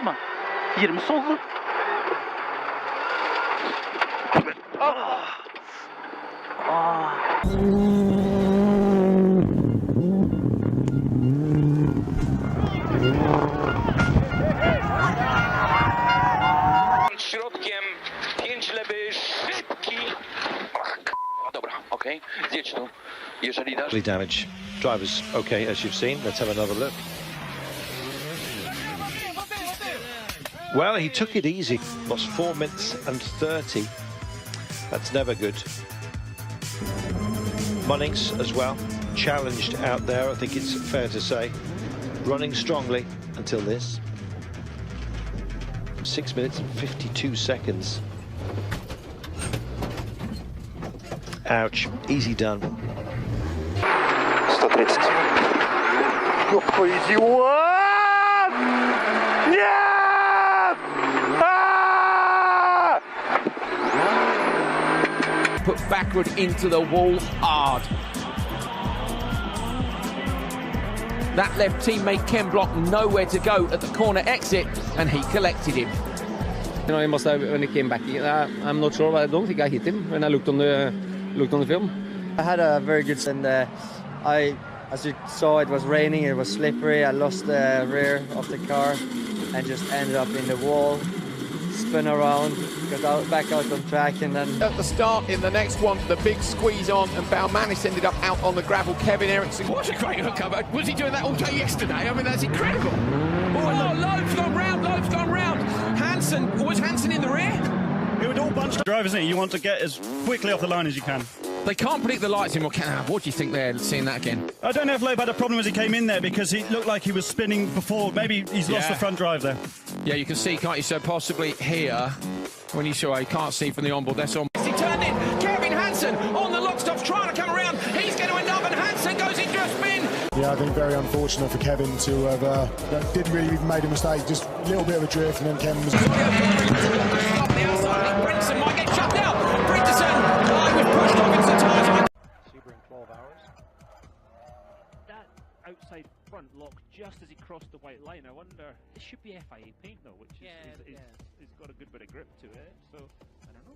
Kaçma. 20 sollu. Środkiem 5 lewy, szybki. Dobra, okej, zjedź tu, jeżeli dasz. Damage. Driver's okay, as you've seen. Let's have another look. Well, he took it easy. Lost 4 minutes and 30. That's never good. Munnings as well, challenged out there, I think it's fair to say. Running strongly until this. 6 minutes and 52 seconds. Ouch, easy done. 130. Put backward into the wall hard. That left teammate Ken Block nowhere to go at the corner exit, and he collected him. You know, he must have when he came back. I'm not sure, but I don't think I hit him when I looked on the film. I had a very good and as you saw, it was raining, it was slippery. I lost the rear of the car and just ended up in the wall, spun around, got back out on track, and then At the start in the next one, the big squeeze on, and Baumanis ended up out on the gravel. Kevin Eriksson. What a great hookup. Was he doing that all day yesterday? I mean, that's incredible. Oh, Loeb's gone round, was Hansen in the rear? It would all bunch of drivers, isn't it? You want to get as quickly off the line as you can. They can't predict the lights anymore. What do you think they're seeing that again? I don't know if Loeb had a problem as he came in there because he looked like he was spinning before. Maybe he's lost the front drive there. Yeah, you can see, can't you? So possibly here, when you saw, you can't see from the onboard. That's on. He turned in. Kevin Hansen on the lock stops, trying to come around. He's going to end up, and Hansen goes into a spin. Yeah, I think very unfortunate for Kevin to have didn't really even made a mistake, just a little bit of a drift, and then Kevin was. On the outside, Brinson might get shut down. Brinson, was pushed off into the tyres. Super in 12 hours. That outside front lock just as he crossed the white line. I wonder, it should be FIA paint though, which is it's got a good bit of grip to it. So I don't know.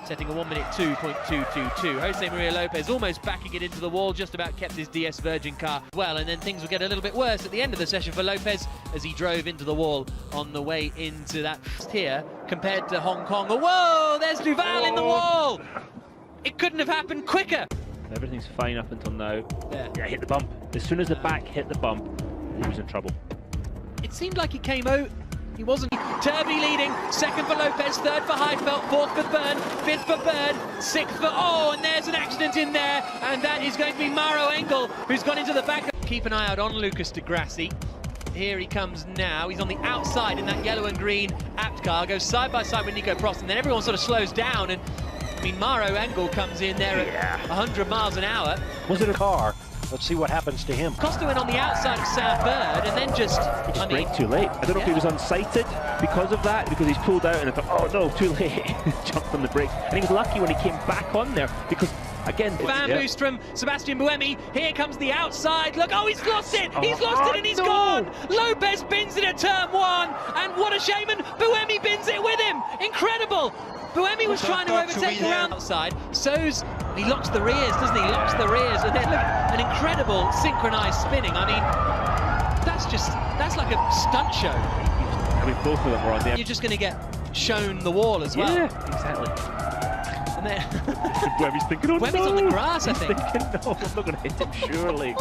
Setting a 1 minute 2.222. Jose Maria Lopez almost backing it into the wall, just about kept his DS Virgin car well, and then things would get a little bit worse at the end of the session for Lopez as he drove into the wall on the way into that here compared to Hong Kong. Oh, whoa, there's Duval in the wall! It couldn't have happened quicker. Everything's fine up until now. Yeah, hit the bump. As soon as the back hit the bump, he was in trouble. It seemed like he came out. He wasn't. Turby leading, second for Lopez, third for Heidfeld, fourth for Byrne, fifth for Byrne, sixth for... Oh, and there's an accident in there, and that is going to be Mauro Engel, who's gone into the back. Keep an eye out on Lucas de Grassi. Here he comes now. He's on the outside in that yellow and green apt car, goes side by side with Nico Prost, and then everyone sort of slows down, and I mean, Mauro Engel comes in there at 100 miles an hour. Was it a car? Let's see what happens to him. Costa went on the outside of Sam Bird and then just Braked too late. I don't know if he was unsighted because of that, because he's pulled out and I thought, oh no, too late. Jumped on the brakes. And he was lucky when he came back on there because, again... Fan boost from Sebastian Buemi. Here comes the outside. Look, oh, he's lost it. He's lost it and he's gone. Lopez bins it at turn one. And what a shame. And Buemi bins it with him. Incredible. Buemi was trying to overtake around outside. So's, he locks the rears, doesn't he? Locks the rears, and then look, an incredible synchronized spinning. I mean, that's like a stunt show. I mean, both of them were on there. You're just going to get shown the wall as well. Yeah, exactly. And then Buemi's thinking, oh Buemi's on the grass, I think. Thinking, no, I'm not going to hit him, surely.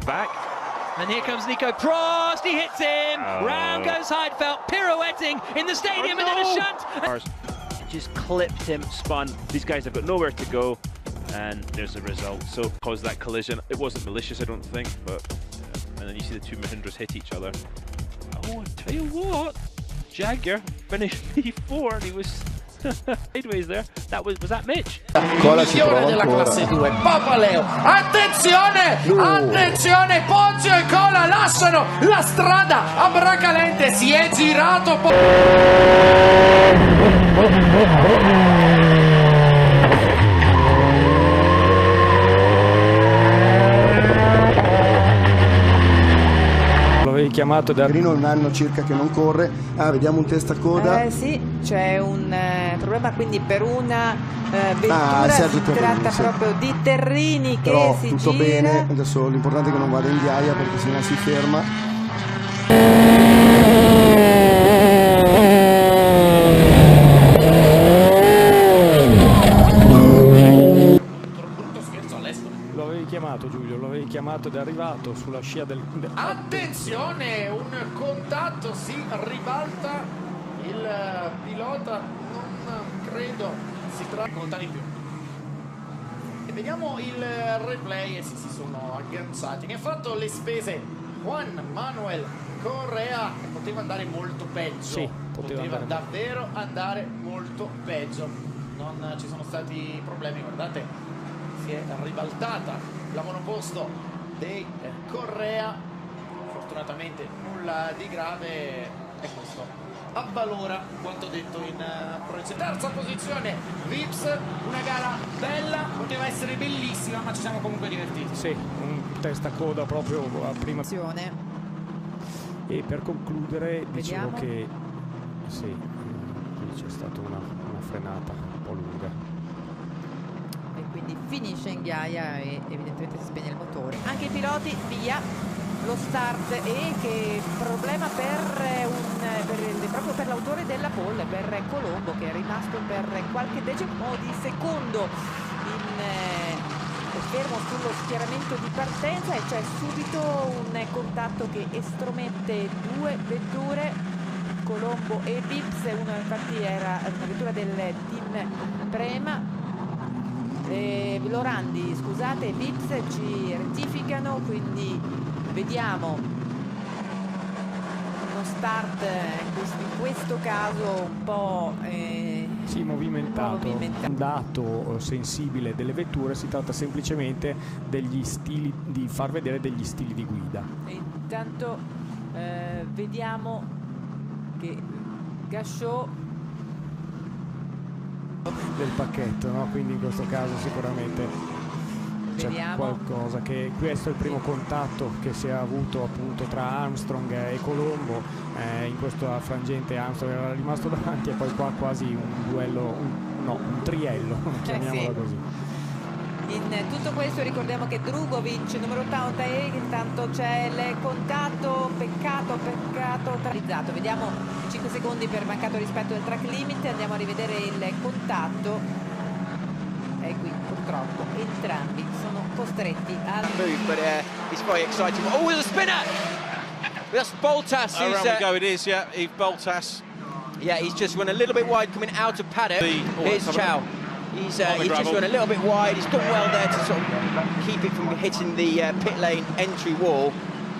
Back. And here comes Nico Prost, he hits him. Round goes Heidfeld, pirouetting in the stadium, and then a shunt. Just clipped him, spun. These guys have got nowhere to go, and there's the result. So caused that collision. It wasn't malicious, I don't think, but and then you see the two Mahindras hit each other. Oh, I tell you what, Jagger finished P4 and he was sideways there. Was that Mitch? Posizione della classe 2, Papaleo, attenzione, attenzione, Poggio e Cola lasciano la strada a Bracalente, si è girato chiamato da... Grino un anno circa che non corre. Vediamo un testacoda. Sì, c'è un problema quindi per una vettura, si tratta proprio di Terrini che però si tutto gira. bene, adesso l'importante è che non vada in ghiaia perché sennò si ferma. Lo avevi chiamato Giulio, lo avevi chiamato ed è arrivato sulla scia del... Attenzione, un contatto, si ribalta il pilota, non credo si tratti di più. E vediamo il replay e si sono agganciati. Ne ha fatto le spese Juan Manuel Correa, poteva andare molto peggio. Sì, poteva davvero andare molto peggio. Non ci sono stati problemi, guardate, si è ribaltata la monoposto dei Correa, fortunatamente nulla di grave, e questo avvalora quanto detto in proiezione. Terza posizione Vips, una gara bella, poteva essere bellissima ma ci siamo comunque divertiti. Sì, un testacoda proprio a prima azione. E per concludere dicevo Vediamo. che sì, qui c'è stata una frenata un po' lunga. E quindi finisce in ghiaia e evidentemente si spegne il motore. Anche i piloti via lo start, e che problema proprio per l'autore della pole, per Colombo, che è rimasto per qualche decimo di secondo fermo sullo schieramento di partenza, e c'è subito un contatto che estromette due vetture, Colombo e Vips. Uno infatti era una vettura del team Prema, Lorandi, scusate, Vips ci rettificano, quindi vediamo uno start in questo caso un po' sì, movimentato. Un dato sensibile delle vetture, si tratta semplicemente degli stili, di far vedere degli stili di guida. E intanto vediamo che Gachot del pacchetto, no? Quindi in questo caso sicuramente c'è qualcosa, che questo è il primo contatto che si è avuto appunto tra Armstrong e Colombo. In questa frangente Armstrong era rimasto davanti, e poi qua quasi un duello, un triello, chiamiamolo così. In tutto questo ricordiamo che Drugovic, numero 80, e intanto c'è il contatto, peccato realizzato. Vediamo 5 secondi per mancato rispetto del track limit, andiamo a rivedere il contatto, e qui purtroppo entrambi sono costretti a move, but it's very exciting. Oh, there's a spinner! That's Boltas. Around we go, it is, yeah, Yves Boltas. Yeah, he's just run a little bit wide coming out of paddock. Here's Chow. He's just run a little bit wide. He's done well there to sort of keep it from hitting the pit lane entry wall.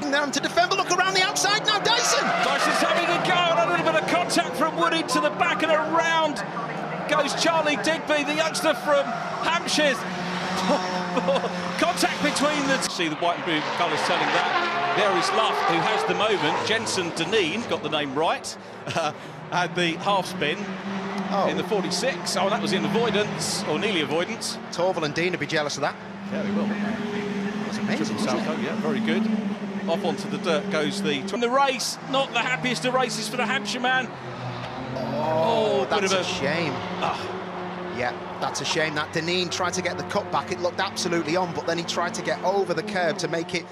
Down to defend, but look around the outside now, Dyson! Dyson's having a go, and a little bit of contact from Woody to the back, and around goes Charlie Digby, the youngster from Hampshire. Contact between the... See the white and blue colours telling that. There is Luff, who has the moment. Jensen Deneen, got the name right, had the half spin in the 46. Oh, that was in avoidance, or nearly avoidance. Torval and Dean would be jealous of that. Yeah, they will. That's amazing, Salto, yeah, very good. Off onto the dirt goes the... In the race, not the happiest of races for the Hampshire man. Oh, that's a shame. Yeah, that's a shame. That Deneen tried to get the cut back. It looked absolutely on, but then he tried to get over the curb to make it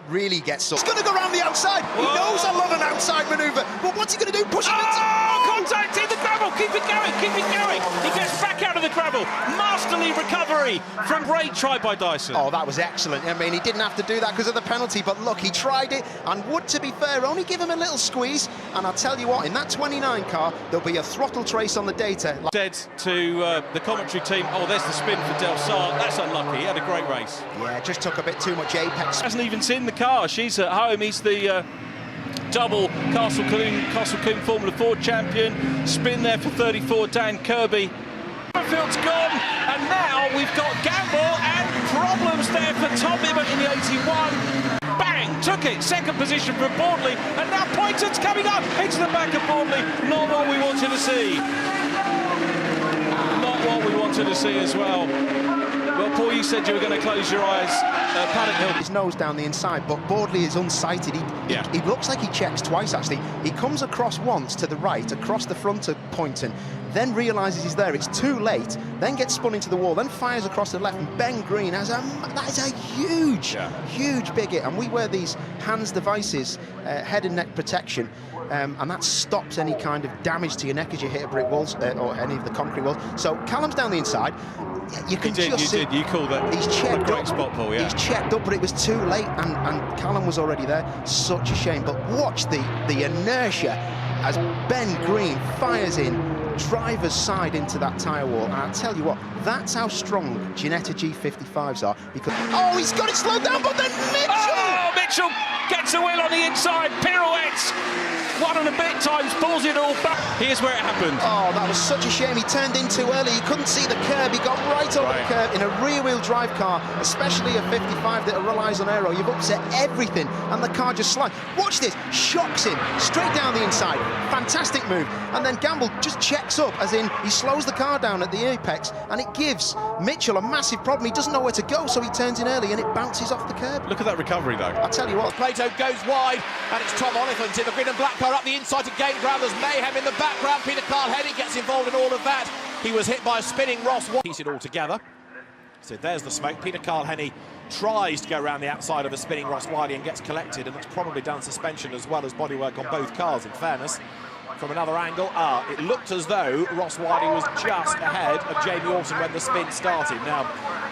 really get stuck. He's going to go around the outside. Whoa. He knows I love an outside manoeuvre. But what's he going to do? Push him into... Contact in the gravel. Keep it going. Keep it going. He gets back out of the gravel. Masterly recovery from great try by Dyson. Oh, that was excellent. I mean, he didn't have to do that because of the penalty, but look, he tried it, and would, to be fair, only give him a little squeeze. And I'll tell you what, in that 29 car, there'll be a throttle trace on the data. Said to the commentary team, oh, there's the spin for Del Sar. That's unlucky. He had a great race. Yeah, just took a bit too much apex. Hasn't even seen the car. She's at home. He's the double Castle Coombe Formula 4 champion. Spin there for 34, Dan Kirby. Field's gone, and now we've got Gamble and problems there for Tom Ibbott in the 81. Bang! Took it. Second position for Bordley, and now Poynton's coming up into the back of Bordley. Not what we wanted to see. Not what we wanted to see as well. Well, Paul, you said you were going to close your eyes. Paddock Hill. His nose down the inside, but Boardley is unsighted. He looks like he checks twice, actually. He comes across once to the right, across the front of Poynton, then realises he's there. It's too late, then gets spun into the wall, then fires across the left, and Ben Green has that is a huge big hit. And we wear these HANS devices, head and neck protection, and that stops any kind of damage to your neck as you hit a brick walls or any of the concrete walls. So Callum's down the inside. You can just see. You called that. He's checked great up. Spot, Paul, yeah. He's checked up, but it was too late, and Callum was already there. Such a shame. But watch the inertia as Ben Green fires in driver's side into that tyre wall. And I'll tell you what, that's how strong Ginetta G55s are. Because he's got it slowed down, but then Mitchell! Oh, Mitchell gets a wheel on the inside, pirouettes. 1.5 times, pulls it all back. Here's where it happened. Oh, that was such a shame. He turned in too early. He couldn't see the curb. He got right over the curb in a rear-wheel drive car, especially a 55 that relies on aero. You've upset everything, and the car just slides. Watch this. Shocks him straight down the inside. Fantastic move. And then Gamble just checks up, as in he slows the car down at the apex, and it gives Mitchell a massive problem. He doesn't know where to go, so he turns in early, and it bounces off the curb. Look at that recovery, though. I'll tell you what. Plato goes wide, and it's Tom Oliphant in the green and black car up the inside to gain ground. There's mayhem in the background. Peter Carl-Henny gets involved in all of that. He was hit by a spinning Ross. Piece it all together. So there's the smoke. Peter Carl-Henny tries to go around the outside of a spinning Ross Wiley and gets collected, and that's probably done suspension as well as bodywork on both cars, in fairness. From another angle, it looked as though Ross Wiley was just ahead of Jamie Orton when the spin started. Now,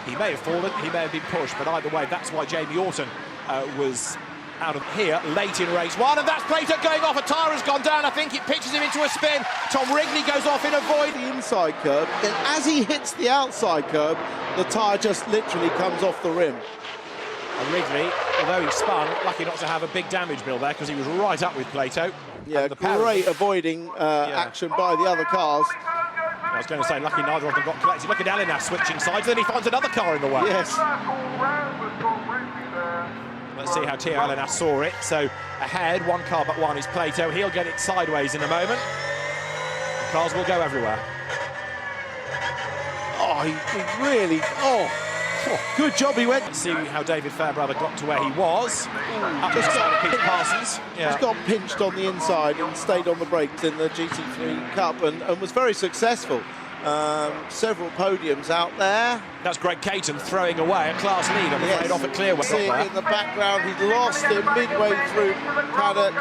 he may have fallen, he may have been pushed, but either way, that's why Jamie Orton was out of here late in race one, and that's Plato going off. A tyre has gone down. I think it pitches him into a spin. Tom Wrigley goes off in a void. The inside curb, and as he hits the outside curb, the tyre just literally comes off the rim. And Wrigley, although he spun, lucky not to have a big damage bill there, because he was right up with Plato. Yeah, great avoiding action by the other cars. I was going to say, lucky neither of them got collected. Look at Elena switching sides, then he finds another car in the way. Yes. Let's see how Theo Elena saw it. So ahead, one car but one is Plato. He'll get it sideways in a moment. The cars will go everywhere. Oh, he really... good job he went. Let's see how David Fairbrother got to where he was. Just got Pete Parsons. Just got pinched on the inside and stayed on the brakes in the GT3 Cup and was very successful. Several podiums out there. That's Greg Caton throwing away a class lead, I'm afraid, off at Clearway. See it in the background. He'd lost it midway through paddock.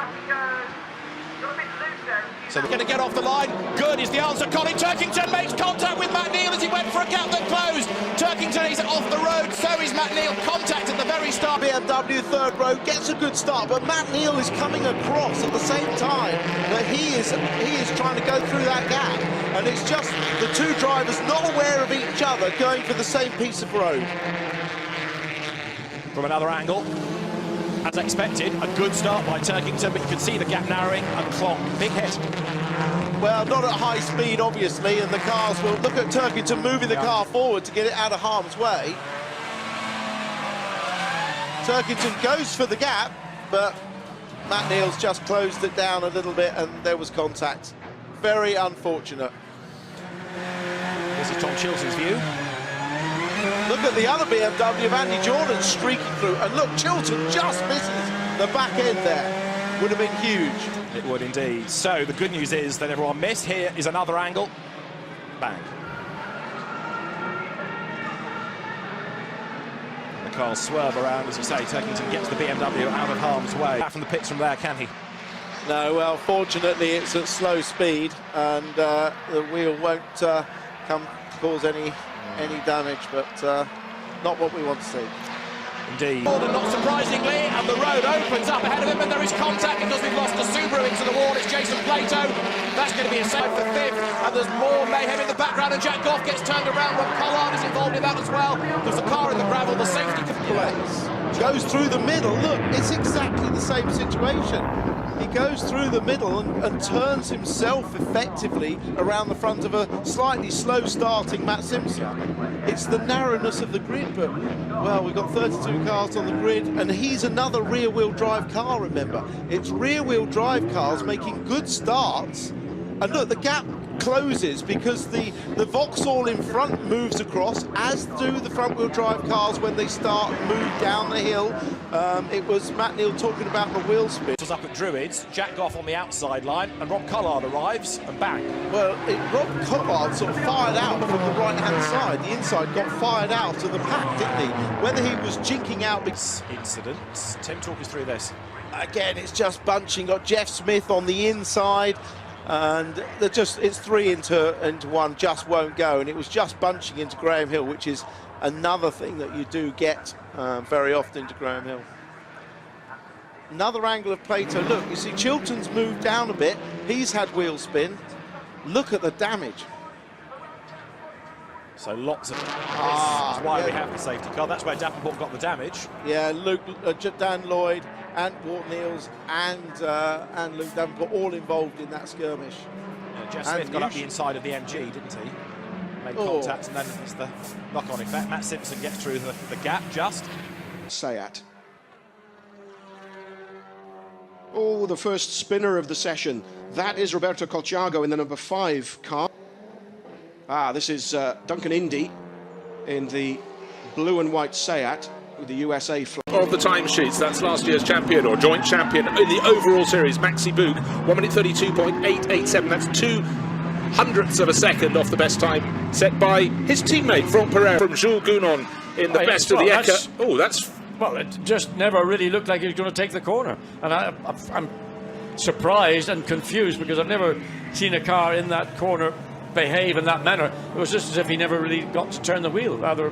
So they're going to get off the line. Good is the answer. Colin Turkington makes contact with Matt Neal as he went for a gap that closed. Turkington is off the road, so is Matt Neal. Contact at the very start. BMW third row gets a good start, but Matt Neal is coming across at the same time that he is trying to go through that gap. And it's just the two drivers not aware of each other going for the same piece of road. From another angle, as expected, a good start by Turkington, but you can see the gap narrowing and clonk. Big hit. Well, not at high speed, obviously, and the cars will look at Turkington moving the car forward to get it out of harm's way. Turkington goes for the gap, but Matt Neal's just closed it down a little bit, and there was contact. Very unfortunate. This is Tom Chilton's view. Look at the other BMW of Andy Jordan streaking through, and look, Chilton just misses the back end there. Would have been huge. It would indeed. So the good news is that everyone missed. Here is another angle. Bang. The cars swerve around, as you say. Turkington gets the BMW out of harm's way. Back from the pits from there, can he? No, well, fortunately it's at slow speed, and the wheel won't cause any damage, but not what we want to see. Indeed. More than not surprisingly, and the road opens up ahead of him, and there is contact because we've lost a Subaru into the wall. It's Jason Plato. That's going to be a save for fifth, and there's more mayhem in the background, and Jack Goff gets turned around. Rob Collard is involved in that as well. There's a car in the gravel, the safety place. Goes through the middle. Look, it's exactly the same situation. He goes through the middle and turns himself effectively around the front of a slightly slow-starting Matt Simpson. It's the narrowness of the grid, but, well, we've got 32 cars on the grid, and he's another rear-wheel drive car, remember. It's rear-wheel drive cars making good starts, and look, the gap closes because the Vauxhall in front moves across, as do the front-wheel drive cars when they start and move down the hill. It was Matt Neal talking about the wheel spin. Was up at Druids, Jack Goff on the outside line, and Rob Collard arrives, and bang. Well, Rob Collard sort of fired out from the right-hand side. The inside got fired out of the pack, didn't he? Whether he was jinking out... Incidents. Tim, talk us through this. Again, it's just bunching. Got Jeff Smith on the inside, and it's 3 into 1, just won't go. And it was just bunching into Graham Hill, which is another thing that you do get very often to Graham Hill. Another angle of Plato. Look, you see Chilton's moved down a bit. He's had wheel spin. Look at the damage. So lots of... That's why we have the safety car. That's where Davenport got the damage. Yeah, Dan Lloyd and Ward Neals and Luke Davenport all involved in that skirmish. Yeah, Jeff Smith got up the inside of the MG, didn't he? Made contact, and then it's the knock-on effect. Matt Simpson gets through the gap just. Sayat. Oh, the first spinner of the session. That is Roberto Colciago in the number 5 car. This is Duncan Indy in the blue and white Sayat with the USA flag. Of the timesheets, that's last year's champion or joint champion in the overall series, Maxi Boog, 1 minute 32.887. That's 0.02 of a second off the best time set by his teammate Franck Perrin from Jules Gounon in the best of the Eka. Oh, that's... Well, it just never really looked like he was going to take the corner. And I'm surprised and confused because I've never seen a car in that corner behave in that manner. It was just as if he never really got to turn the wheel. Rather,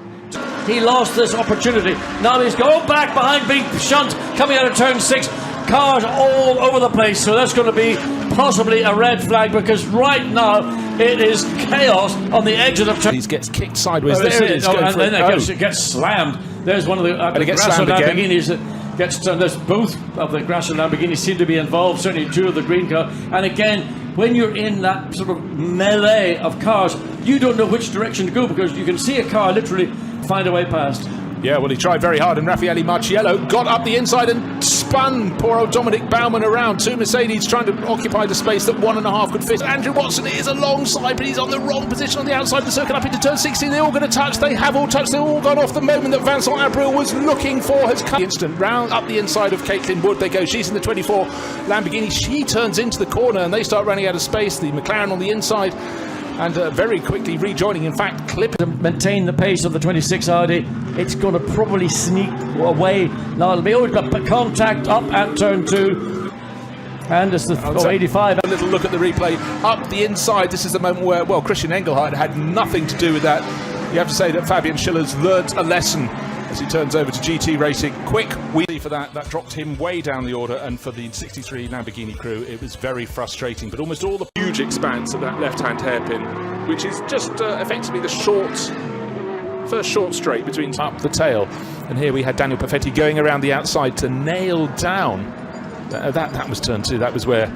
he lost this opportunity. Now he's going back behind, being shunt, coming out of turn 6. Cars all over the place. So that's going to be possibly a red flag because right now it is chaos on the edge of the turn. He gets kicked sideways. There it is. And then it gets slammed. There's one of the Grasso Lamborghinis that gets turned. There's both of the Grasso Lamborghinis seem to be involved, certainly 2 of the green car. And again, when you're in that sort of melee of cars, you don't know which direction to go because you can see a car literally find a way past. Yeah, well, he tried very hard, and Raffaele Marciello got up the inside and spun poor old Dominic Baumann around. 2 Mercedes trying to occupy the space that 1.5 could fit. Andrew Watson is alongside, but he's on the wrong position on the outside of the circuit up into turn 16. They're all going to touch. They have all touched. They've all gone off the moment that Vincent Abril was looking for. Has come instant round up the inside of Caitlin Wood. They go. She's in the 24 Lamborghini. She turns into the corner, and they start running out of space. The McLaren on the inside. And very quickly rejoining, in fact, clip to maintain the pace of the 26 Audi. It's going to probably sneak away. Now it'll be got contact up at turn 2. And it's the 85. A little look at the replay up the inside. This is the moment where, well, Christian Engelhardt had nothing to do with that. You have to say that Fabian Schiller's learnt a lesson as he turns over to GT Racing. Quick wheelie for that dropped him way down the order, and for the 63 Lamborghini crew it was very frustrating. But almost all the huge expanse of that left-hand hairpin, which is just effectively the first short straight between up the tail. And here we had Daniel Perfetti going around the outside to nail down that was turn 2. That was where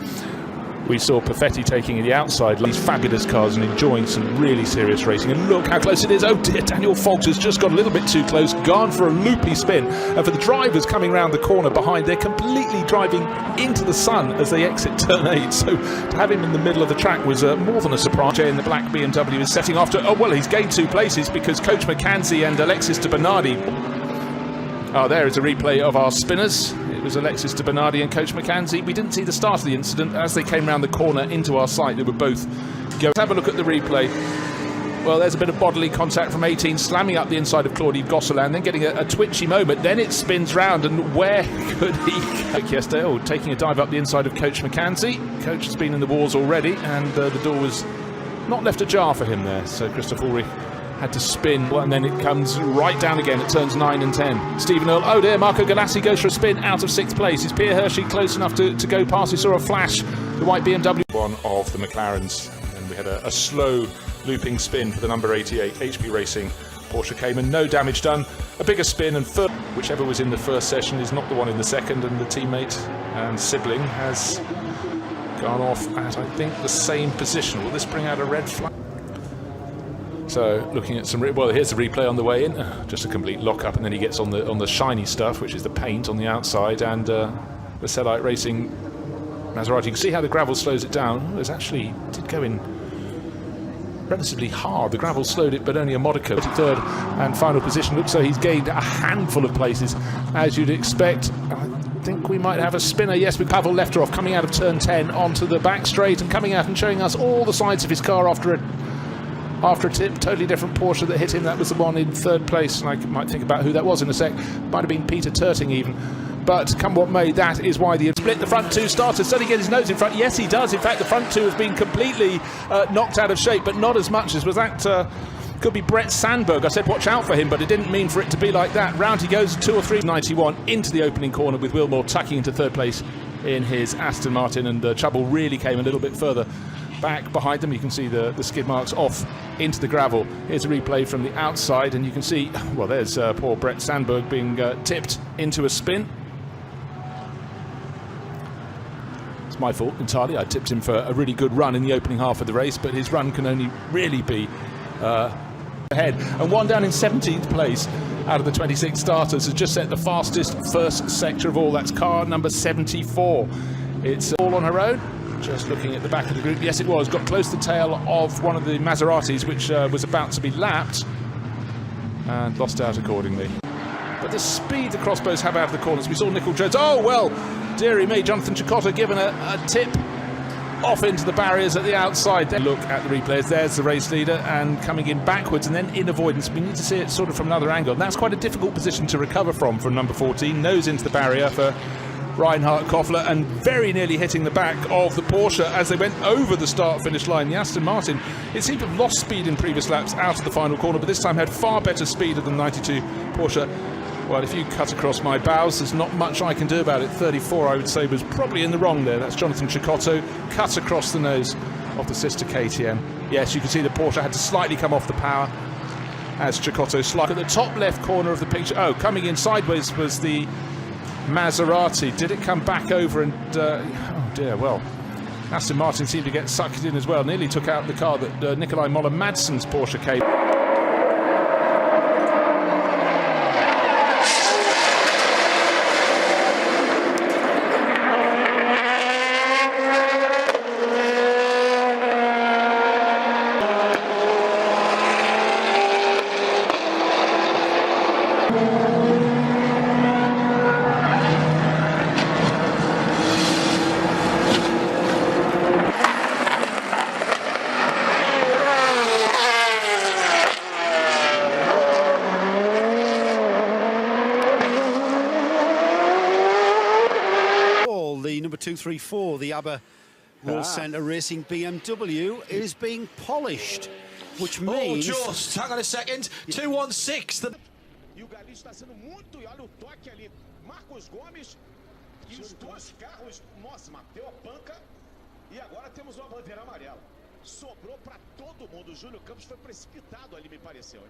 we saw Perfetti taking the outside, these fabulous cars, and enjoying some really serious racing. And look how close it is. Oh dear, Daniel Fox has just got a little bit too close, gone for a loopy spin. And for the drivers coming round the corner behind, they're completely driving into the sun as they exit turn 8. So to have him in the middle of the track was more than a surprise. Jay in the black BMW is setting off to, oh well, he's gained 2 places because Coach McKenzie and Alexis de Bernardi. Oh, there is a replay of our spinners. It was Alexis de Bernardi and Coach McKenzie. We didn't see the start of the incident. As they came round the corner into our sight, they were both going. Let's have a look at the replay. Well, there's a bit of bodily contact from 18, slamming up the inside of Claude-Yves Gosselin, then getting a twitchy moment. Then it spins round, and where could he go yesterday? Oh, taking a dive up the inside of Coach McKenzie. Coach has been in the wars already, and the door was not left ajar for him there. So Christoph Ulrich had to spin, and then it comes right down again at turns 9 and 10. Stephen Earle, oh dear, Marco Galassi goes for a spin out of 6th place. Is Pierre Hershey close enough to go past? We saw a flash, the white BMW. One of the McLarens, and we had a slow looping spin for the number 88 HP Racing Porsche Cayman. No damage done. A bigger spin, and whichever was in the first session is not the one in the second, and the teammate and sibling has gone off at, I think, the same position. Will this bring out a red flag? So looking at some, well, here's the replay on the way in, just a complete lock-up, and then he gets on the shiny stuff, which is the paint on the outside, and the Selite Racing Maserati. You can see how the gravel slows it down. There's actually, did go in relatively hard. The gravel slowed it, but only a modicum. 33rd and final position. Looks so he's gained a handful of places, as you'd expect. I think we might have a spinner. Yes, with Pavel Lefterov coming out of turn 10 onto the back straight and coming out and showing us all the sides of his car after a tip. Totally different Porsche that hit him. That was the one in third place, and I might think about who that was in a sec. Might have been Peter Turting even. But come what may, that is why the split the front two starters. Does he get his nose in front? Yes, he does. In fact, the front two has been completely knocked out of shape, but not as much as was that. Could be Brett Sandberg. I said watch out for him, but it didn't mean for it to be like that. Round he goes, 2 or 3. 91 into the opening corner with Wilmore tucking into third place in his Aston Martin, and the trouble really came a little bit further back behind them. You can see the skid marks off into the gravel. Here's a replay from the outside, and you can see, well, there's poor Brett Sandberg being tipped into a spin. It's my fault entirely. I tipped him for a really good run in the opening half of the race, but his run can only really be ahead. And one down in 17th place out of the 26 starters has just set the fastest first sector of all. That's car number 74. It's all on her own. Just looking at the back of the group, yes it was, got close to the tail of one of the Maseratis, which was about to be lapped, and lost out accordingly. But the speed the crossbows have out of the corners, we saw Nicol Jones, oh well, dearie me, Jonathan Cecotto given a tip off into the barriers at the outside. Then look at the replays, there's the race leader, and coming in backwards and then in avoidance. We need to see it sort of from another angle, and that's quite a difficult position to recover from number 14, nose into the barrier for Reinhard Koffler, and very nearly hitting the back of the Porsche as they went over the start-finish line. The Aston Martin, it seemed to have lost speed in previous laps out of the final corner, but this time had far better speed than 92 Porsche. Well, if you cut across my bows, there's not much I can do about it. 34, I would say, was probably in the wrong there. That's Jonathan Cecotto, cut across the nose of the sister KTM. Yes, you can see the Porsche had to slightly come off the power as Cecotto slid. At the top left corner of the picture, oh, coming in sideways was the Maserati. Did it come back over and oh dear, well, Aston Martin seemed to get sucked in as well. Nearly took out the car that Nikolai Moller-Madsen's Porsche came. Number 234, the Aber Roll Centre Racing BMW, is being polished, which means... Oh, just hang on a second. 216. E o Galício está sendo muito... E olha o toque ali. Marcos Gomes e os dois carros... Nossa, bateu a panca. E agora temos uma bandeira amarela. Sobrou para todo mundo. O Júlio Campos foi precipitado ali, me pareceu.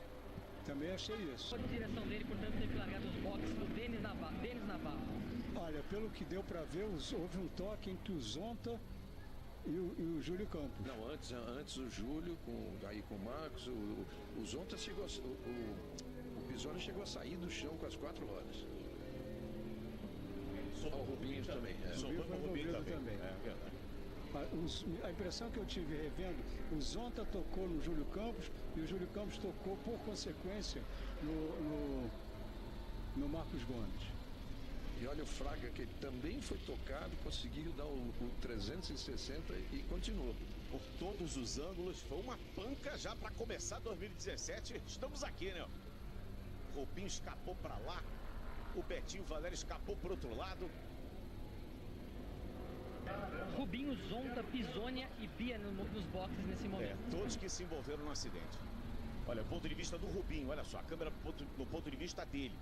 Também achei isso. A direção dele, portanto, teve largado os boxes do Denis Navarro. Olha, pelo que deu para ver, houve um toque entre o Zonta e o Júlio Campos. Não, antes o Júlio, aí com o Marcos, o Zonta chegou, o Pisoni chegou a sair do chão com as 4 rodas. O Rubinho também. O Rubinho também. A impressão que eu tive revendo, o Zonta tocou no Júlio Campos e o Júlio Campos tocou, por consequência, no Marcos Gomes. E olha o Fraga, que também foi tocado, conseguiu dar o 360 e continuou. Por todos os ângulos, foi uma panca já para começar 2017. Estamos aqui, né? O Rubinho escapou para lá, o Betinho Valério escapou para outro lado. Rubinho, Zonta, Pisonia e Bia nos boxes nesse momento. Todos que se envolveram no acidente. Olha, o ponto de vista do Rubinho, olha só, a câmera no ponto de vista dele.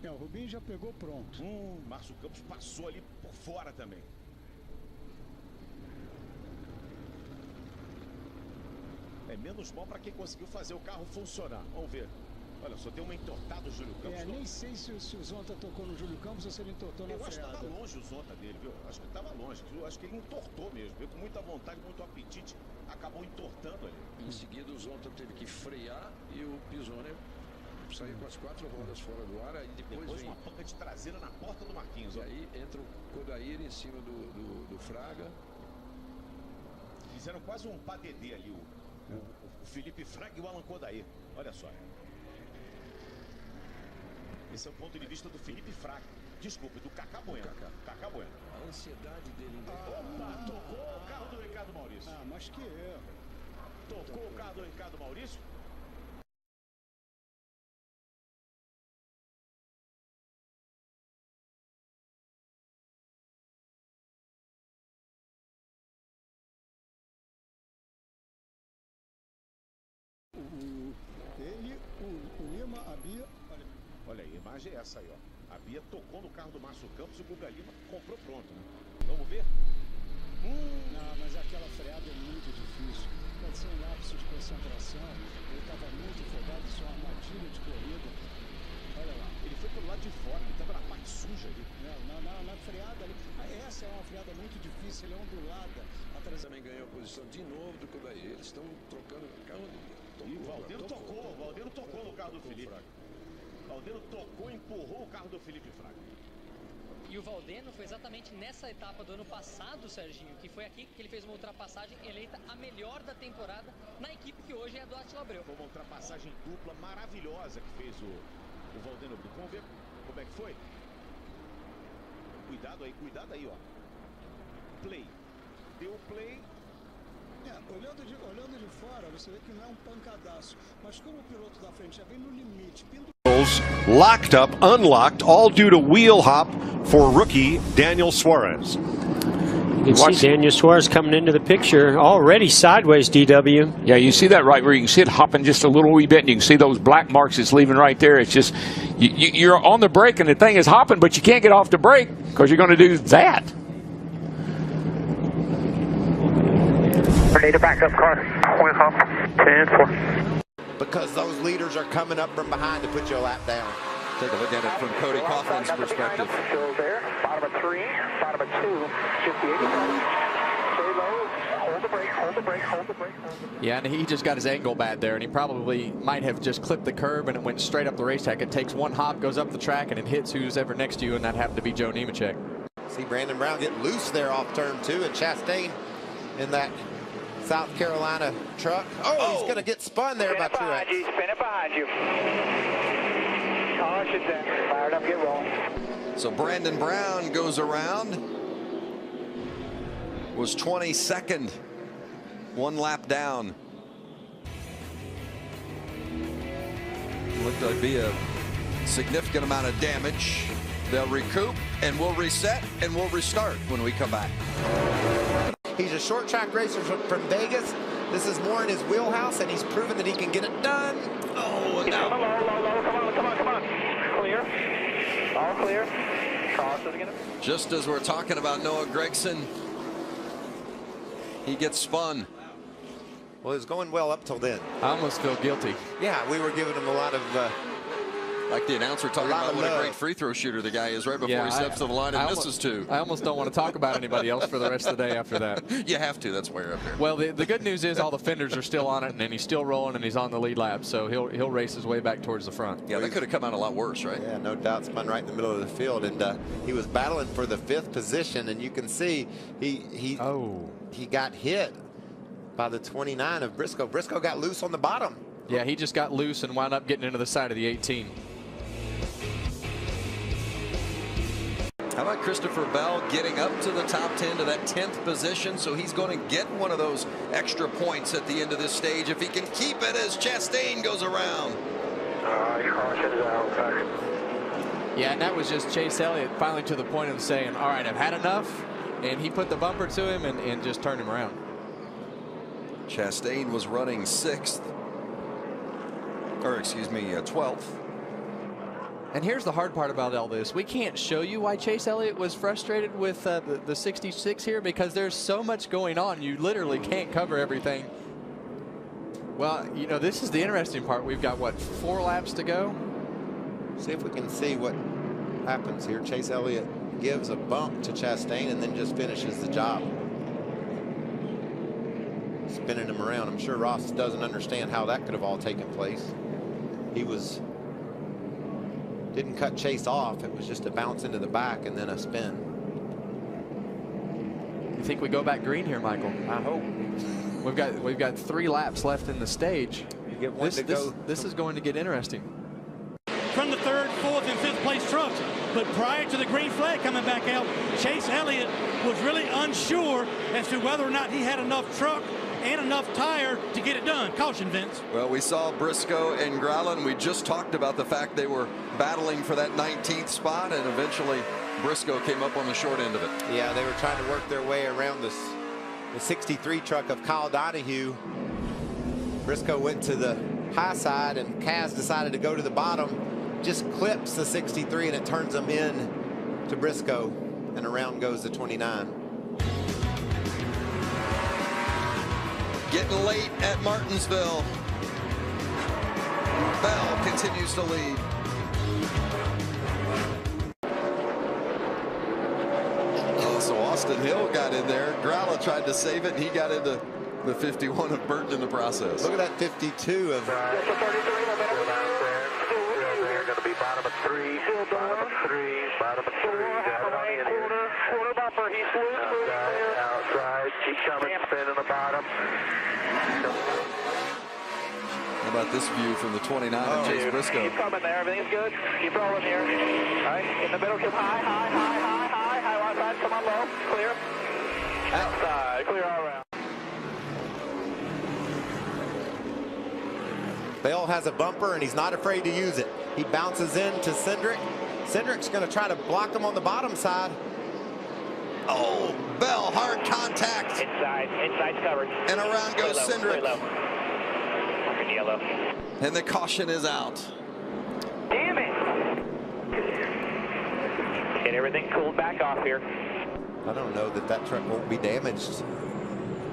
O Rubinho já pegou pronto. Márcio Campos passou ali por fora também. É menos mal para quem conseguiu fazer o carro funcionar. Vamos ver. Olha, só deu uma entortada o Júlio Campos. Nem sei se o Zonta tocou no Júlio Campos ou se ele entortou na freada. Eu acho que estava longe o Zonta dele, viu? Acho que estava longe. Eu acho que ele entortou mesmo. Veio com muita vontade, muito apetite. Acabou entortando ali. Em seguida o Zonta teve que frear e o Pisoni saiu com as 4 rodas fora do ar. Aí depois vem uma panca de traseira na porta do Marquinhos. E aí entra o Kodair em cima do Fraga. Fizeram quase PDD ali, o Felipe Frag e o Alan Kodair. Olha só. Esse é o ponto de vista do Felipe Frag. Desculpe, do Cacá Bueno. Cacá Bueno. A ansiedade dele... Opa, tocou o carro do Ricardo Maurício. Ah, mas que erro. Tocou o carro do Ricardo Maurício. O Lima, a Bia... Olha aí, a imagem é essa aí, ó. A Bia tocou no carro do Márcio Campos e o Guga Lima comprou pronto, né? Vamos ver? Não, mas aquela freada é muito difícil. Pode ser um lapso de concentração. Ele estava muito focado, isso é uma armadilha de corrida. Olha lá. Ele foi pelo lado de fora, ele estava na parte suja ali. Na freada ali. Essa é uma freada muito difícil, ele é ondulada. Também ganhou a posição de novo do Kodair. Eles estão trocando o carro. E o Valdeiro tocou no carro do Felipe. O Valdeiro tocou e empurrou o carro do Felipe Fraga. E o Valdeno foi exatamente nessa etapa do ano passado, Serginho, que foi aqui que ele fez uma ultrapassagem eleita a melhor da temporada na equipe que hoje é a do Átila Abreu. Foi uma ultrapassagem dupla maravilhosa que fez o Valdeno Brito. Vamos ver como é que foi? Cuidado aí, ó. Play. Deu play. Olhando de fora, você vê que não é um pancadaço. Mas como o piloto da frente já vem no limite, locked up, unlocked, all due to wheel hop for rookie Daniel Suarez. You can see Daniel Suarez coming into the picture already sideways, DW. Yeah, you see that right where you can see it hopping just a little wee bit, and you can see those black marks it's leaving right there. It's just, you're on the brake and the thing is hopping, but you can't get off the brake because you're going to do that. We need a backup car. Wheel hop, 10-4. Because those leaders are coming up from behind to put your lap down. Take a look at it from Cody Coughlin's perspective. Still there. Bottom of 3, bottom of 2. 58. Stay low. Hold the brake, hold the brake, hold the brake. Yeah, and he just got his angle bad there, and he probably might have just clipped the curb and it went straight up the racetrack. It takes one hop, goes up the track, and it hits who's ever next to you, and that happened to be Joe Nemechek. See Brandon Brown get loose there off turn 2, and Chastain in that South Carolina truck. Oh, he's going to get spun there by Truex. Spin it behind you. Caution there. Fired up, get rolling. So Brandon Brown goes around. Was 22nd. One lap down. Looked like to be a significant amount of damage. They'll recoup, and we'll reset, and we'll restart when we come back. He's a short track racer from Vegas. This is more in his wheelhouse, and he's proven that he can get it done. Oh, no. Low. Come on. Clear. All clear. Crosses again. Just as we're talking about Noah Gragson, he gets spun. Well, it was going well up till then. I almost feel guilty. Yeah, we were giving him a lot of... like the announcer talking about what a great free throw shooter the guy is right before he steps to the line and misses two. I almost don't want to talk about anybody else for the rest of the day after that. You have to. That's why you're up here. Well, the good news is all the fenders are still on it, and then he's still rolling, and he's on the lead lap, so he'll race his way back towards the front. Yeah, that could have come out a lot worse, right? Yeah, no doubt. Spun right in the middle of the field, and he was battling for the 5th position, and you can see he got hit by the 29 of Briscoe. Briscoe got loose on the bottom. Yeah, he just got loose and wound up getting into the side of the 18. How about Christopher Bell getting up to the top 10 to that 10th position? So he's going to get one of those extra points at the end of this stage if he can keep it as Chastain goes around. Yeah, and that was just Chase Elliott finally to the point of saying, all right, I've had enough. And he put the bumper to him and just turned him around. Chastain was running 6th. Or excuse me, 12th. And here's the hard part about all this. We can't show you why Chase Elliott was frustrated with the 66 here because there's so much going on. You literally can't cover everything. Well, you know, this is the interesting part. We've got, what, 4 laps to go? See if we can see what happens here. Chase Elliott gives a bump to Chastain and then just finishes the job. Spinning him around. I'm sure Ross doesn't understand how that could have all taken place. He didn't cut Chase off. It was just a bounce into the back and then a spin. think we go back green here, Michael. I hope. We've got 3 laps left in the stage. You get one to go. This is going to get interesting. From the 3rd, 4th, and 5th place trucks. But prior to the green flag coming back out, Chase Elliott was really unsure as to whether or not he had enough truck and enough tire to get it done. Caution, Vince. Well, we saw Briscoe and Growlin. We just talked about the fact they were battling for that 19th spot, and eventually Briscoe came up on the short end of it. Yeah, they were trying to work their way around the 63 truck of Kyle Donahue. Briscoe went to the high side, and Kaz decided to go to the bottom. Just clips the 63, and it turns them in to Briscoe, and around goes the 29. Getting late at Martinsville. Bell continues to lead. Oh, so Austin Hill got in there. Growler tried to save it, and he got into the 51 of Burton in the process. Look at that 52 of... Bottom of 3, bottom of 3, bottom of 3, quarter bumper, he's loose, outside, keep coming, spin in the bottom. How about this view from the 29 of Chase Briscoe? Keep coming there, everything's good, keep rolling here. All right, in the middle, come high, outside, come on low, clear. Outside, clear all around. Bell has a bumper, and he's not afraid to use it. He bounces into Cindric. Cindric's going to try to block him on the bottom side. Oh, Bell, hard contact. Inside's covered. And around goes Cindric. Yellow. And the caution is out. Damn it! Get everything cooled back off here. I don't know that truck won't be damaged.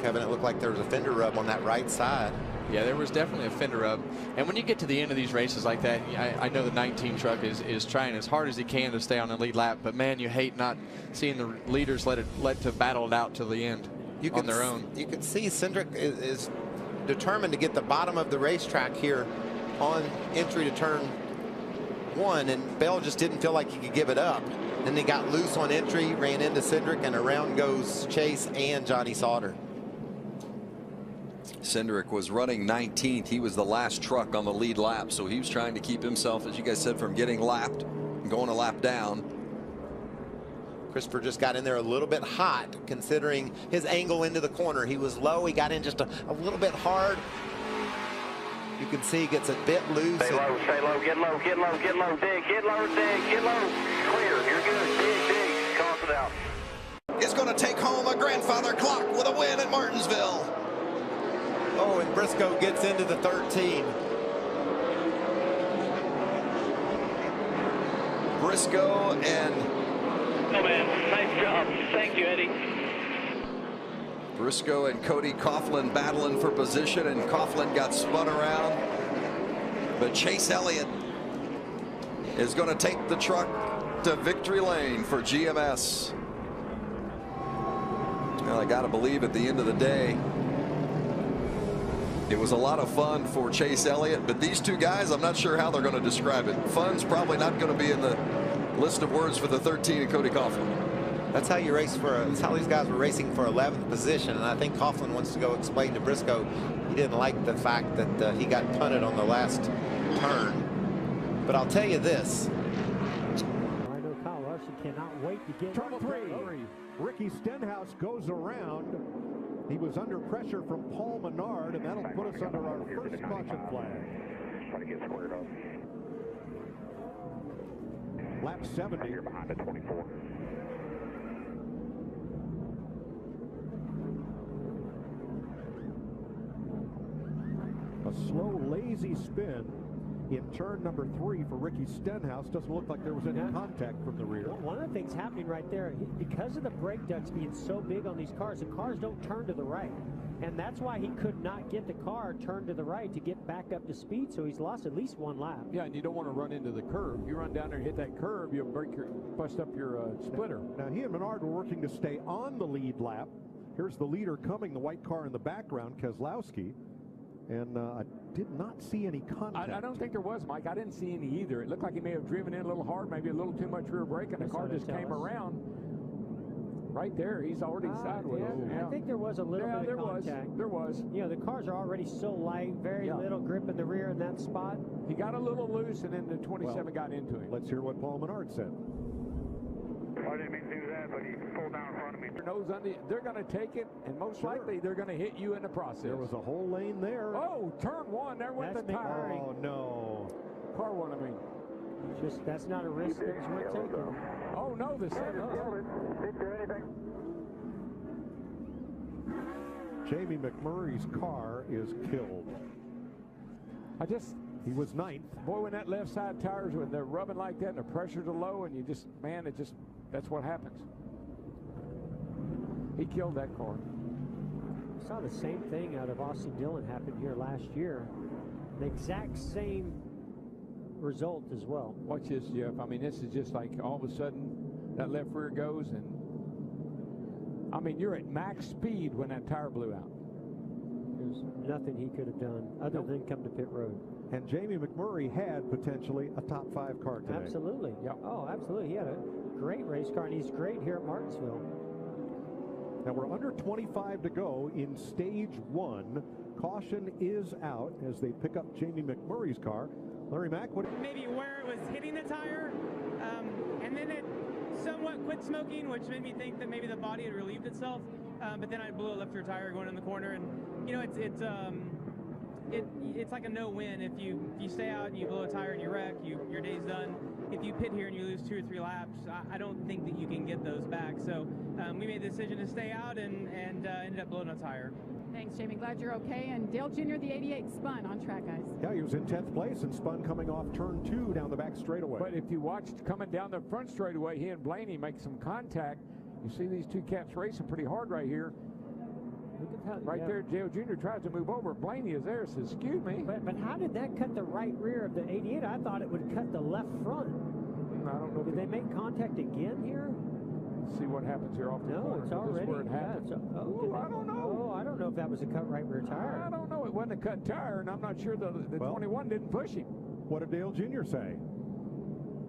Kevin, it looked like there was a fender rub on that right side. Yeah, there was definitely a fender rub. And when you get to the end of these races like that, I know the 19 truck is trying as hard as he can to stay on the lead lap, but man, you hate not seeing the leaders let to battle it out to the end on their own. You can see Cindric is determined to get the bottom of the racetrack here on entry to turn 1, and Bell just didn't feel like he could give it up. Then they got loose on entry, ran into Cindric, and around goes Chase and Johnny Sauter. Cindric was running 19th. He was the last truck on the lead lap, so he was trying to keep himself, as you guys said, from getting lapped and going a lap down. Christopher just got in there a little bit hot, considering his angle into the corner. He was low. He got in just a little bit hard. You can see he gets a bit loose. Stay low, get low, get low, get low, get low, get low. Clear, you're good, dig, cross it out. Is going to take home a grandfather clock with a win at Martinsville. Oh, and Briscoe gets into the 13. Briscoe and... Oh, man, nice job. Thank you, Eddie. Briscoe and Cody Coughlin battling for position, and Coughlin got spun around. But Chase Elliott is going to take the truck to victory lane for GMS. Well, I got to believe at the end of the day, it was a lot of fun for Chase Elliott, but these two guys, I'm not sure how they're going to describe it. Fun's probably not going to be in the list of words for the 13 and Cody Coughlin. That's how you race that's how these guys were racing for 11th position, and I think Coughlin wants to go explain to Briscoe he didn't like the fact that he got punted on the last turn. But I'll tell you this. I know Kyle Larson cannot wait to get Turn 3. Ricky Stenhouse goes around. He was under pressure from Paul Menard, and that'll put us under our first caution flag. Try to get squared up. Lap 70. You're behind at 24. A slow, lazy spin in turn number 3 for Ricky Stenhouse. Doesn't look like there was any contact from the rear. Well, one of the things happening right there, because of the brake ducts being so big on these cars, the cars don't turn to the right. And that's why he could not get the car turned to the right to get back up to speed, so he's lost at least one lap. Yeah, and you don't want to run into the curve. You run down there and hit that curve, you'll bust up your splitter. Now, he and Menard were working to stay on the lead lap. Here's the leader coming, the white car in the background, Keselowski. And I did not see any contact. I don't think there was, Mike. I didn't see any either. It looked like he may have driven in a little hard, maybe a little too much rear brake, and the car just came around. Right there, he's already sideways. Yeah. I think there was a little bit of contact. There was. You know, the cars are already so light, very little grip in the rear in that spot. He got a little loose, and then the 27 got into him. Let's hear what Paul Menard said. I didn't mean to do that, but he pulled down in front of me. Nose under, they're going to take it, and most likely they're going to hit you in the process. There was a whole lane there. Oh, turn one. There went the tire. Oh, no. Car one, I mean. Just that's not a risk that was worth taking. Oh, no, the center. Jamie McMurray's car is killed. He was 9th. Boy, when that left side tires, when they're rubbing like that and the pressures are low, and you just, man, that's what happens. He killed that car. I saw the same thing out of Austin Dillon happen here last year. The exact same result as well. Watch this, Jeff. I mean, this is just like all of a sudden that left rear goes, and I mean, you're at max speed when that tire blew out. There's nothing he could have done other than come to pit road. And Jamie McMurray had potentially a top 5 car today. Absolutely. Yep. Oh, absolutely. He had a great race car, and he's great here at Martinsville. Now we're under 25 to go in stage 1. Caution is out as they pick up Jamie McMurray's car. Larry Mack, what? Maybe where it was hitting the tire, and then it somewhat quit smoking, which made me think that maybe the body had relieved itself. But then I blew a left rear tire going in the corner, and you know it's like a no-win. If you stay out and you blow a tire and you wreck, your day's done. If you pit here and you lose 2 or 3 laps, I don't think that you can get those back. So we made the decision to stay out and ended up blowing a tire. Thanks, Jamie. Glad you're okay. And Dale Jr., the 88, spun on track, guys. Yeah, he was in 10th place and spun coming off turn 2 down the back straightaway. But if you watched coming down the front straightaway, he and Blaney make some contact. You see these two cats racing pretty hard right here. Look at how, right there, Dale Jr. tries to move over. Blaney is there, says, excuse me. But how did that cut the right rear of the 88? I thought it would cut the left front. I don't know. Did they make contact again here? Let's see what happens here off the corner. No, it's already. This is where it happens. I don't know. Oh, I don't know if that was a cut right rear tire. I don't know. It wasn't a cut tire, and I'm not sure the 21 didn't push him. What did Dale Jr. say?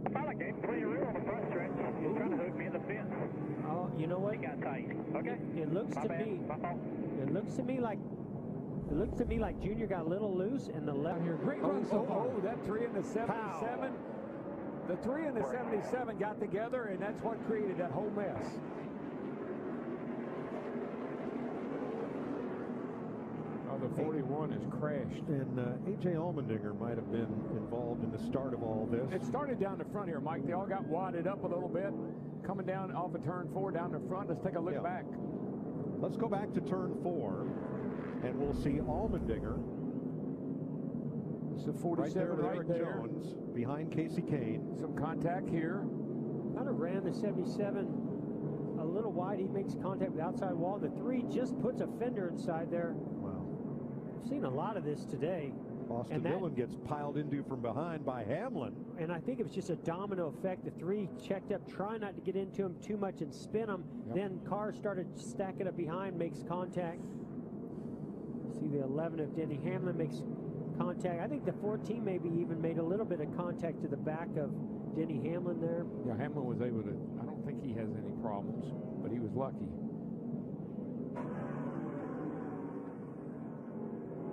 I felt like getting pretty real on the front stretch. He was trying to hook me in the fence. Oh, you know what? He got tight. Okay. It looks to me. It looks to me like. It looks to me like Junior got a little loose and the left here. Great run so far. Oh, that 3 in the 77. The 3 and the 77 got together, and that's what created that whole mess. Oh, the 41 is crashed. And A.J. Allmendinger might have been involved in the start of all this. It started down the front here, Mike. They all got wadded up a little bit. Coming down off of turn 4 down the front. Let's take a look back. Let's go back to turn 4, and we'll see Allmendinger. It's a 47 right there. Jones behind Casey Kane. Some contact here. Kind of ran the 77 a little wide. He makes contact with the outside wall. The 3 just puts a fender inside there. Wow. I've seen a lot of this today. Austin Dillon gets piled into from behind by Hamlin. And I think it was just a domino effect. The 3 checked up, trying not to get into him too much and spin him. Yep. Then cars started stacking up behind, makes contact. See the 11 of Denny Hamlin makes contact. I think the 14 maybe even made a little bit of contact to the back of Denny Hamlin there. Yeah, Hamlin was able to, I don't think he has any problems, but he was lucky.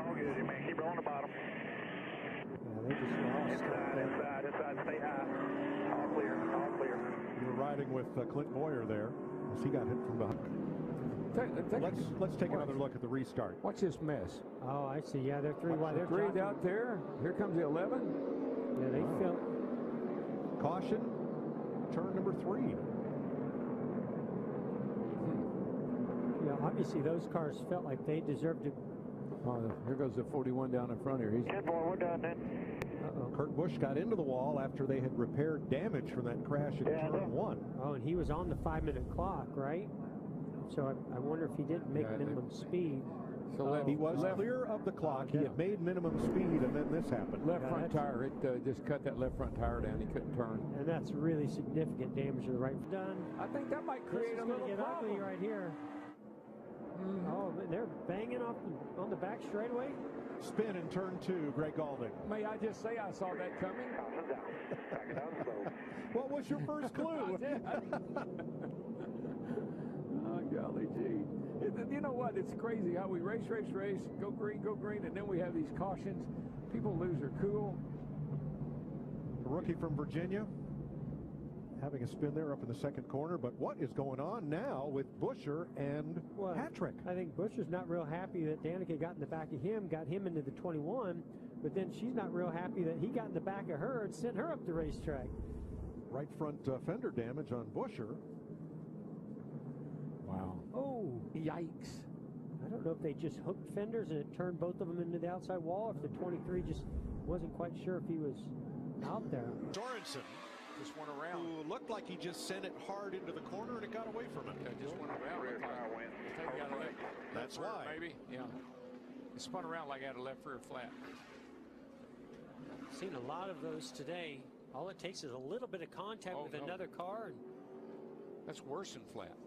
All good, you man. Keep rolling the bottom. Yeah, they just lost. Inside, stay high. All clear. You were riding with Clint Boyer there as he got hit from behind. Let's take another look at the restart. Watch this mess. Oh, I see. Yeah, they're 3 wide. They're 3 out there. Here comes the 11. Yeah, they felt. Caution, turn number 3. Yeah, obviously those cars felt like they deserved to. Oh, here goes the 41 down in front here. He's 10-4, we're done then. Kurt Busch got into the wall after they had repaired damage from that crash in turn 1. Oh, and he was on the 5-minute clock, right? So I wonder if he didn't make minimum speed. So he was clear of the clock. He had made minimum speed, and then this happened. Left front tire. It just cut that left front tire down. He couldn't turn. And that's really significant damage to the right. Done. I think that might create a little problem. Ugly right here. Oh, they're banging off on the back straightaway. Spin in turn 2, Greg Galding. May I just say I saw that coming? What was your first clue? gee. You know what? It's crazy how we race, go green, and then we have these cautions. People lose their cool. A rookie from Virginia having a spin there up in the second corner. But what is going on now with Buescher and Patrick? I think Buescher's not real happy that Danica got in the back of him, got him into the 21, but then she's not real happy that he got in the back of her and sent her up the racetrack. Right front fender damage on Buescher. Wow. Oh, yikes. I don't know if they just hooked fenders and it turned both of them into the outside wall, if the 23 just wasn't quite sure if he was out there. Sorensen just went around. Who looked like he just sent it hard into the corner and it got away from him. Yeah, just went around. That's why. Maybe, yeah. It spun around like it had a left rear flat. Seen a lot of those today. All it takes is a little bit of contact with another car. And that's worse than flat.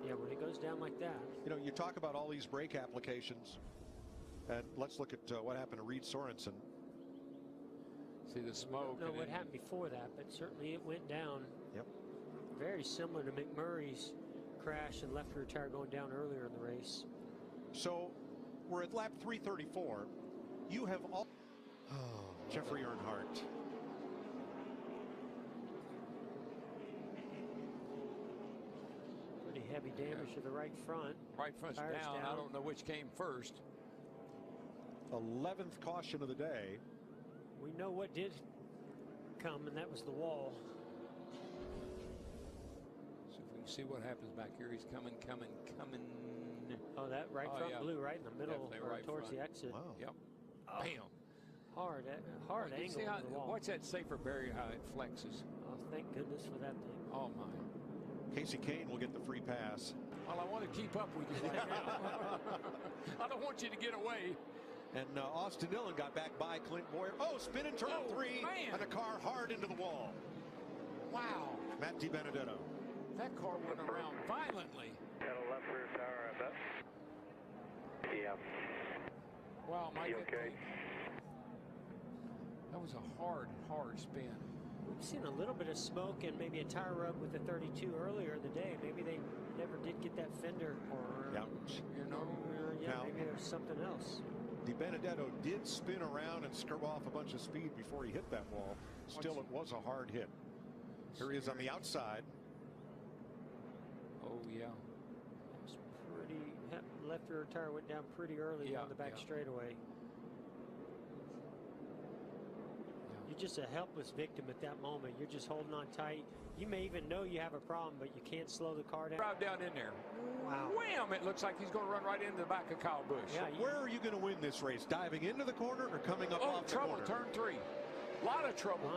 Yeah, when it goes down like that. You know, you talk about all these brake applications, and let's look at what happened to Reed Sorensen. See the smoke. I don't know what happened before that, but certainly it went down. Yep. Very similar to McMurray's crash and left rear tire going down earlier in the race. So we're at lap 334. You have all. Oh, Jeffrey Earnhardt. Pretty heavy damage to the right front. Right front's down. I don't know which came first. 11th caution of the day. We know what did come, and that was the wall. So if we can see what happens back here, he's coming. Oh, that right front blew right in the middle, right towards front. the exit. Wow. Yep. Oh. Bam. Hard angle See how, on the wall. watch that safer barrier, how it flexes. Oh, thank goodness for that thing. Oh, my. Casey Kane will get the free pass. Well, I want to keep up with you right now. I don't want you to get away. And Austin Dillon got back by Clint Boyer. Oh, spin in turn 3, man. and a car hard into the wall. Wow. Matt DiBenedetto. That car went around violently. Got a left rear tire, I bet. Yeah. Wow, Mike. You okay? That was a hard spin. We've seen a little bit of smoke and maybe a tire rub with the 32 earlier in the day. Maybe they never did get that fender, or you know, maybe there's something else. DiBenedetto did spin around and scrub off a bunch of speed before he hit that wall. Still, it was a hard hit. Here he is on the outside. Oh, yeah. It was pretty. Left rear tire went down pretty early on the back straightaway. You're just a helpless victim at that moment. You're just holding on tight. You may even know you have a problem, but you can't slow the car down. Drive down in there. Wow. Wham! It looks like he's going to run right into the back of Kyle Busch. Yeah, where are you going to win this race? Diving into the corner or coming up off the corner? Turn 3. A lot of trouble.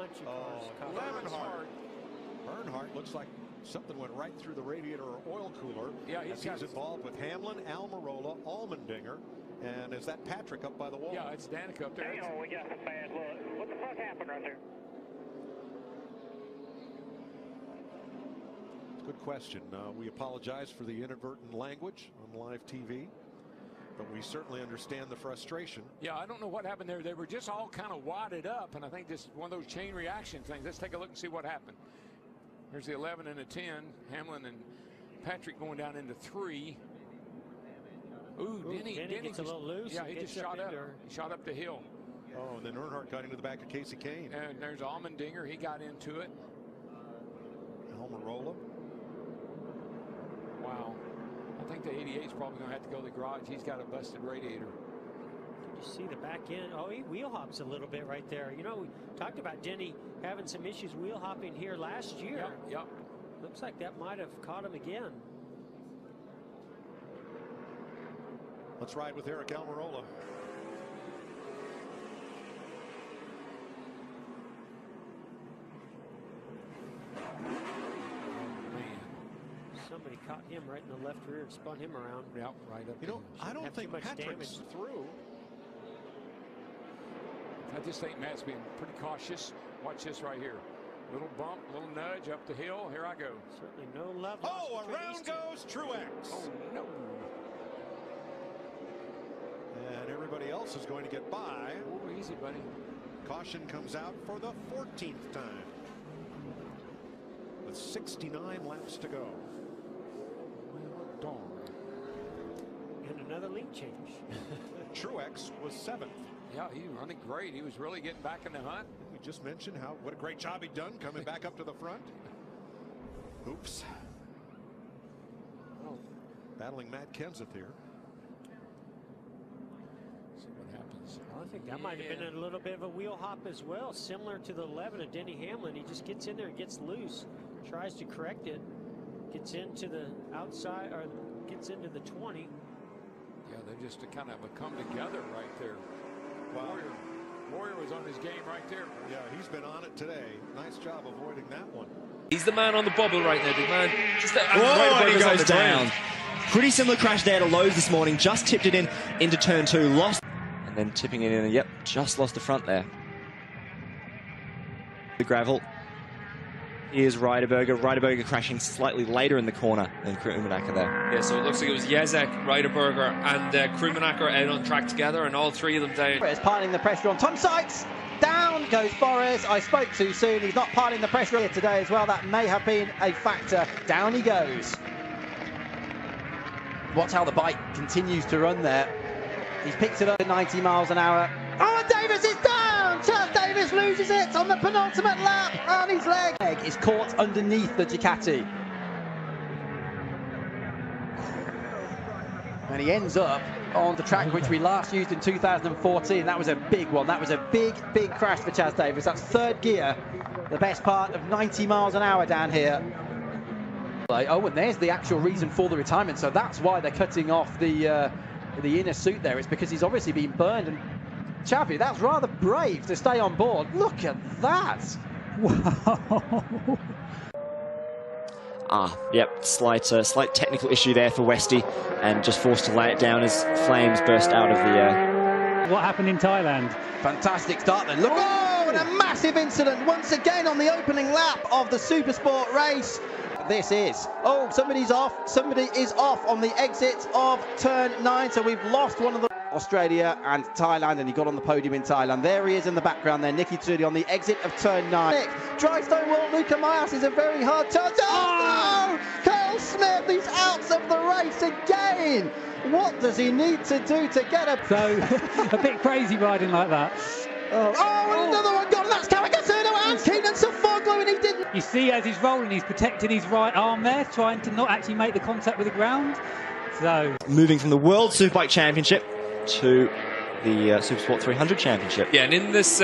Earnhardt looks like something went right through the radiator or oil cooler. Yeah, he's involved with Hamlin, Almirola, Allmendinger, and is that Patrick up by the wall? Yeah, it's Danica up there. Hang on, we got a bad look. What the fuck happened right there? Good question. We apologize for the inadvertent language on live TV, but we certainly understand the frustration. Yeah, I don't know what happened there. They were just all kind of wadded up, and I think just one of those chain reaction things. Let's take a look and see what happened. There's the 11 and the 10. Hamlin and Patrick going down into 3. Ooh, Denny gets a little loose. Yeah, he just shot up. He shot up the hill. Oh, and then Earnhardt got into the back of Casey Kane. And there's Allmendinger. He got into it. Almirola. Wow. I think the 88's probably going to have to go to the garage. He's got a busted radiator. Did you see the back end? Oh, he wheel hops a little bit right there. You know, we talked about Denny having some issues wheel hopping here last year. Yep. Looks like that might have caught him again. Let's ride with Eric Almirola. Somebody caught him right in the left rear and spun him around. Yep, right up. You know, I don't think Patrick's through. I just think Matt's being pretty cautious. Watch this right here. Little bump, little nudge up the hill. Here I go. Certainly no love. Oh, around goes Truex. Oh, no. And everybody else is going to get by. Oh, easy, buddy. Caution comes out for the 14th time. With 69 laps to go. Well, darn. another lead change. Truex was 7th. Yeah, he was running great. He was really getting back in the hunt. We just mentioned what a great job he'd done coming back up to the front. Oops. Oh, battling Matt Kenseth here. See what happens. Well, I think that might have been a little bit of a wheel hop as well, similar to the 11 of Denny Hamlin. He just gets in there and gets loose, tries to correct it, gets into the outside, or gets into the 20. Yeah, they just kind of come together right there. Wow. Warrior was on his game right there. Yeah, he's been on it today. Nice job avoiding that one. He's the man on the bobble right there, big man. And he goes down. Pretty similar crash there to Lowe's this morning. Just tipped it into turn 2, lost. And then tipping it in, yep, just lost the front there. The gravel. Here's Reiderberger crashing slightly later in the corner than Krummenacher there. Yeah, so it looks like it was Jezek, Reiderberger and Krummenacher out on track together, and all three of them down. Boris piling the pressure on Tom Sykes. Down goes Boris. I spoke too soon. He's not piling the pressure here today as well. That may have been a factor. Down he goes. Watch how the bike continues to run there. He's picked it up at 90 miles an hour. Oh, and Davis is down! Chaz Davis loses it on the penultimate lap on his leg. Is caught underneath the Ducati. And he ends up on the track which we last used in 2014. That was a big one. That was a big crash for Chaz Davis. That's third gear, the best part of 90 miles an hour down here. Oh, and there's the actual reason for the retirement. So that's why they're cutting off the inner suit there. It's because he's obviously been burned. And Chavi, that's rather brave to stay on board. Look at that. Wow. Yep, slight technical issue there for Westy, and just forced to lay it down as flames burst out of the... What happened in Thailand? Fantastic start then. Look, oh, and a massive incident once again on the opening lap of the Supersport race. This is, oh, somebody is off on the exit of turn 9, so we've lost one of the... Australia and Thailand, and he got on the podium in Thailand. There he is in the background there, Nicky Trilli on the exit of turn 9. Drivestone wall, Luca Mayas is a very hard turn. Oh no! Carl Smith, he's out of the race again! What does he need to do to get a... So, a bit crazy riding like that. Oh, and another one gone, that's Kawakasuno and Keenan Sofoglu, and he didn't... You see, as he's rolling, he's protecting his right arm there, trying to not actually make the contact with the ground. So... Moving from the World Superbike Championship to the Supersport 300 Championship. Yeah, and in this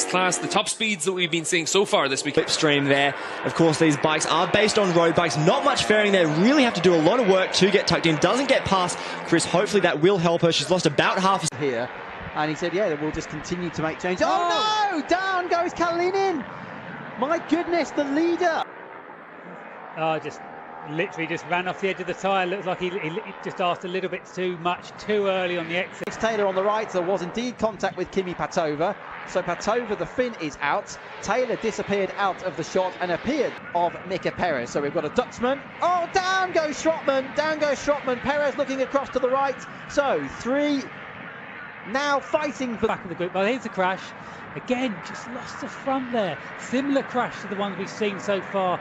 class, the top speeds that we've been seeing so far this week. Slipstream there. Of course, these bikes are based on road bikes. Not much fairing there. Really have to do a lot of work to get tucked in. Doesn't get past Chris. Hopefully that will help her. She's lost about half here. And he said, yeah, we'll just continue to make changes. Oh no! Down goes Kalinin. My goodness, the leader. Oh, literally just ran off the edge of the tyre. Looks like he just asked a little bit too much, too early on the exit. Taylor on the right. There was indeed contact with Kimi Patova. So Patova, the Finn, is out. Taylor disappeared out of the shot and appeared of Mika Perez. So we've got a Dutchman. Oh, down goes Schrottman. Down goes Schrottman. Perez looking across to the right. So 3 now fighting for... Back of the group. Well, here's the crash. Again, just lost the front there. Similar crash to the ones we've seen so far.